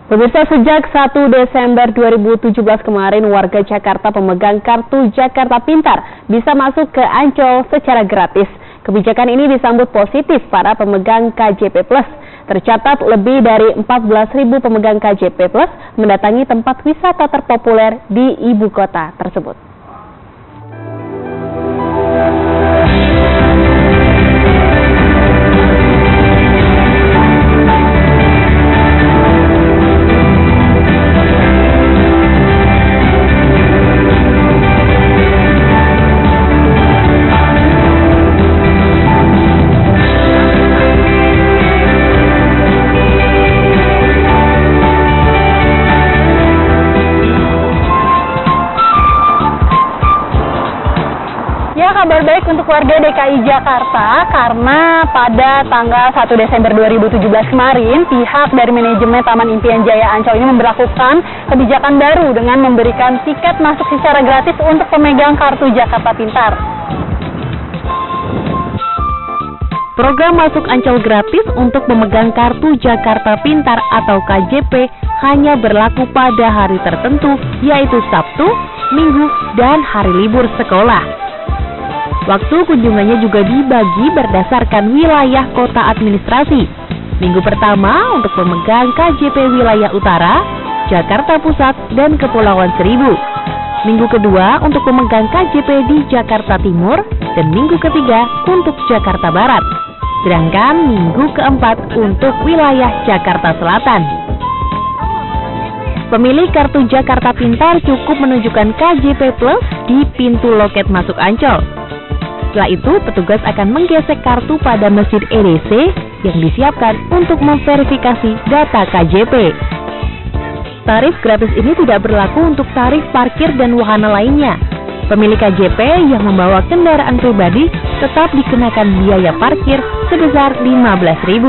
Pemirsa, sejak 1 Desember 2017 kemarin, warga Jakarta pemegang kartu Jakarta Pintar bisa masuk ke Ancol secara gratis. Kebijakan ini disambut positif para pemegang KJP Plus. Tercatat lebih dari 14.000 pemegang KJP Plus mendatangi tempat wisata terpopuler di ibu kota tersebut. Kabar baik untuk warga DKI Jakarta, karena pada tanggal 1 Desember 2017 kemarin, pihak dari manajemen Taman Impian Jaya Ancol ini memberlakukan kebijakan baru dengan memberikan tiket masuk secara gratis untuk pemegang kartu Jakarta Pintar. Program masuk Ancol gratis untuk pemegang kartu Jakarta Pintar atau KJP hanya berlaku pada hari tertentu, yaitu Sabtu, Minggu, dan hari libur sekolah. Waktu kunjungannya juga dibagi berdasarkan wilayah kota administrasi. Minggu pertama untuk pemegang KJP wilayah utara, Jakarta Pusat, dan Kepulauan Seribu. Minggu kedua untuk pemegang KJP di Jakarta Timur, dan minggu ketiga untuk Jakarta Barat. Sedangkan minggu keempat untuk wilayah Jakarta Selatan. Pemilik kartu Jakarta Pintar cukup menunjukkan KJP Plus di pintu loket masuk Ancol. Setelah itu, petugas akan menggesek kartu pada mesin EDC yang disiapkan untuk memverifikasi data KJP. Tarif gratis ini tidak berlaku untuk tarif parkir dan wahana lainnya. Pemilik KJP yang membawa kendaraan pribadi tetap dikenakan biaya parkir sebesar Rp15.000.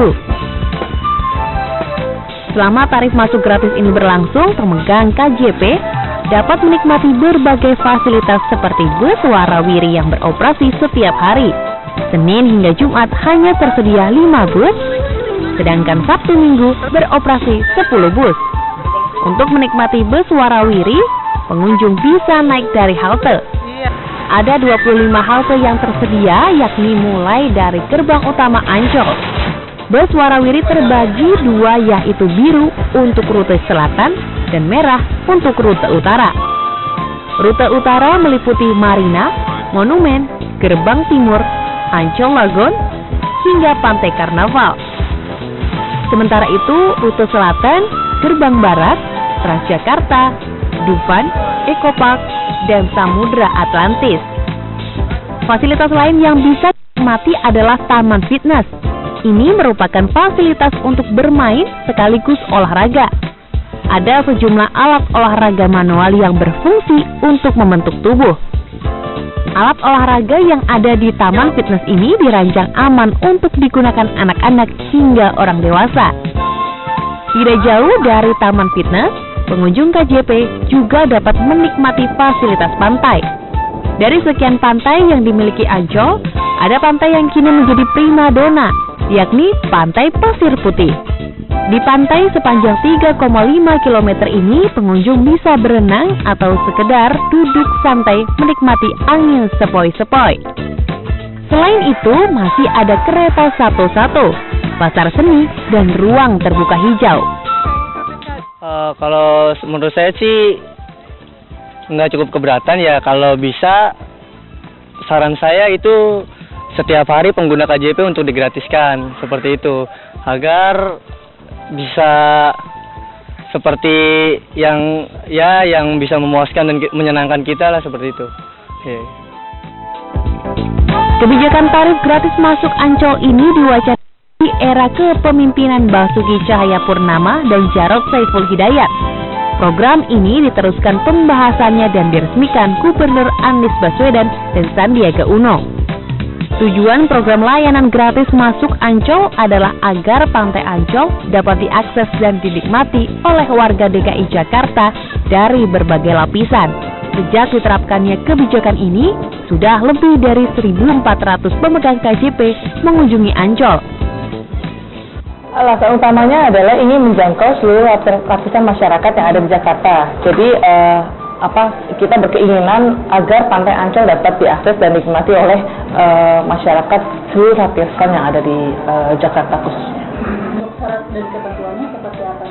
Selama tarif masuk gratis ini berlangsung, pemegang KJP dapat menikmati berbagai fasilitas seperti bus warawiri yang beroperasi setiap hari. Senin hingga Jumat hanya tersedia 5 bus, sedangkan Sabtu Minggu beroperasi 10 bus. Untuk menikmati bus warawiri, pengunjung bisa naik dari halte. Ada 25 halte yang tersedia, yakni mulai dari gerbang utama Ancol. Bus warawiri terbagi dua, yaitu biru untuk rute selatan dan merah untuk rute utara. Rute utara meliputi Marina, Monumen, Gerbang Timur, Ancol Lagon, hingga Pantai Karnaval. Sementara itu, rute selatan, Gerbang Barat, Transjakarta, Dufan, Ecopark, dan Samudra Atlantis. Fasilitas lain yang bisa dinikmati adalah Taman Fitness. Ini merupakan fasilitas untuk bermain sekaligus olahraga. Ada sejumlah alat olahraga manual yang berfungsi untuk membentuk tubuh. Alat olahraga yang ada di Taman Fitness ini dirancang aman untuk digunakan anak-anak hingga orang dewasa. Tidak jauh dari Taman Fitness, pengunjung KJP juga dapat menikmati fasilitas pantai. Dari sekian pantai yang dimiliki Ancol, ada pantai yang kini menjadi primadona, yakni Pantai Pasir Putih. Di pantai sepanjang 3,5 km ini, pengunjung bisa berenang atau sekedar duduk santai menikmati angin sepoi-sepoi. Selain itu, masih ada kereta satu-satu, pasar seni, dan ruang terbuka hijau. Kalau menurut saya sih nggak cukup keberatan ya. Kalau bisa, saran saya itu setiap hari pengguna KJP untuk digratiskan, seperti itu, agar bisa seperti yang bisa memuaskan dan menyenangkan kita lah, seperti itu. Kebijakan tarif gratis masuk Ancol ini diwacanakan di era kepemimpinan Basuki Cahayapurnama dan Jarod Saiful Hidayat. Program ini diteruskan pembahasannya dan diresmikan Gubernur Anies Baswedan dan Sandiaga Uno. Tujuan program layanan gratis masuk Ancol adalah agar Pantai Ancol dapat diakses dan dinikmati oleh warga DKI Jakarta dari berbagai lapisan. Sejak diterapkannya kebijakan ini, sudah lebih dari 1.400 pemegang KJP mengunjungi Ancol. Alasan utamanya adalah ingin menjangkau seluruh lapisan masyarakat yang ada di Jakarta. Jadi kita berkeinginan agar Pantai Ancol dapat diakses dan dinikmati oleh masyarakat seluruh lapisan yang ada di Jakarta khususnya. Syarat dan ketentuannya seperti apa?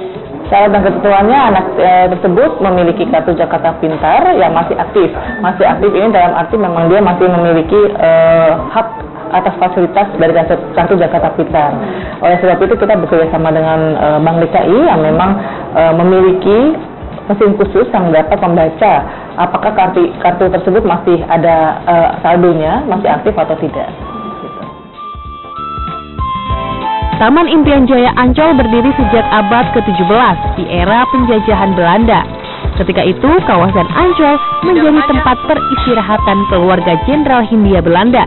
Syarat dan ketentuannya anak tersebut memiliki kartu Jakarta Pintar yang masih aktif. Masih aktif ini dalam arti memang dia masih memiliki hak atas fasilitas dari kartu Jakarta Pintar. Oleh sebab itu kita bekerjasama dengan Bank DKI yang memang memiliki mesin khusus yang dapat membaca apakah kartu tersebut masih ada saldonya, masih aktif atau tidak. Taman Impian Jaya Ancol berdiri sejak abad ke-17 di era penjajahan Belanda. Ketika itu, kawasan Ancol menjadi tempat peristirahatan keluarga Jenderal Hindia Belanda.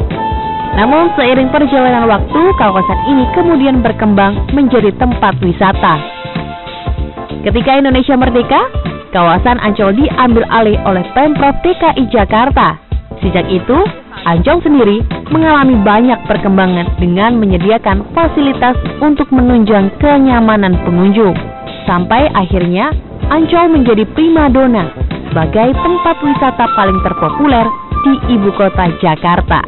Namun, seiring perjalanan waktu, kawasan ini kemudian berkembang menjadi tempat wisata. Ketika Indonesia merdeka, kawasan Ancol diambil alih oleh Pemprov DKI Jakarta. Sejak itu, Ancol sendiri mengalami banyak perkembangan dengan menyediakan fasilitas untuk menunjang kenyamanan pengunjung. Sampai akhirnya, Ancol menjadi primadona sebagai tempat wisata paling terpopuler di ibu kota Jakarta.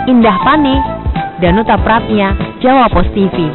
Indah Pane, Danuta Pratnya, Jawa Pos TV.